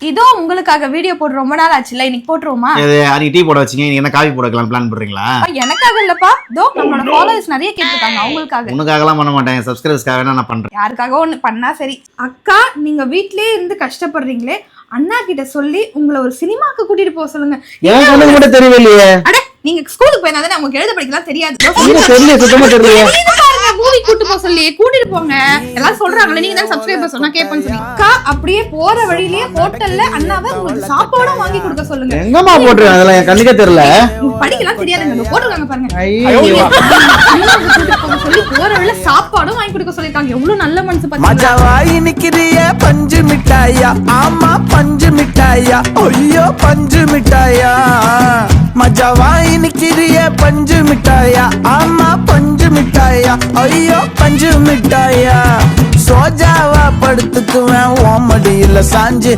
இதோ உங்களுக்காக வீடியோ போட்டு ரொம்ப நாள் ஆச்சுல, இன்னைக்கு போட்டுருவோமா? அன்னைக்கு டீ போட வச்சீங்க, நீங்க என்ன காஃபி போடக்கலாம் பிளான் பண்றீங்களா? எனக்காக இல்லப்பா, இதோ நம்மளோட ஃபாலோவர்ஸ் நிறைய கேட்டிருக்காங்க அவங்களுக்காக. உனக்காகலாம் பண்ண மாட்டேன், சப்ஸ்கிரைபர்ஸ்க்காக நான் பண்றேன். யாருக்காக ஒண்ணு பண்ணா சரி. அக்கா, நீங்க வீட்லயே இருந்து கஷ்டப்படுறீங்களே, அண்ணா கிட்ட சொல்லி உங்களை ஒரு சினிமாக்கு கூட்டிட்டு போக சொல்லுங்க. எனக்கு ஒண்ணுக்கு மட்டும் தெரியலையே. அட, நீங்க ஸ்கூலுக்கு போயிருந்தா தானே உங்களுக்கு எழுத படிக்கலாம் தெரியாது. தெரியல, சுத்தமா தெரியலையே. மூவி கூட்டு போக சொல்லி கூட்டிட்டு போங்க. எல்லாரும் சொல்றாங்களே, நீங்க தான் சப்ஸ்கிரைபர் சொன்னா கேட்பேன்னு சொல்லி. அக்கா, அப்படியே போற வழியிலேயே ஹோட்டல்ல அண்ணாவை உங்களுக்கு சாப்பாடும் வாங்கி கொடுக்க சொல்லுங்க. எங்கம்மா போட்டுருக்கேன், அதெல்லாம் என் கண்ணுக்கே தெரியல. படிக்கலாம் தெரியாதுங்க, போட்டுருக்காங்க பாருங்க. ஐயோ, சொல்லி போற வழியில சாப்பாடும் வாங்கி கொடுக்க சொல்லிருக்காங்க. எவ்வளவு நல்ல மனசு பாத்தீங்களா? மஜாவாய் நிக்கிறிய பஞ்சு மிட்டாயா, ஆமா பஞ்சு மிட்டாயா, ஐயோ பஞ்சு மிட்டாயா. மஜாவாய் நிக்கிறிய பஞ்சு மிட்டாயா, ஆமா பஞ்சு மிட்டாயா, ஐயோ பஞ்சு மிட்டாயா. சோஜாவா படுத்துக்குவேன் ஓமடியில சாஞ்சு.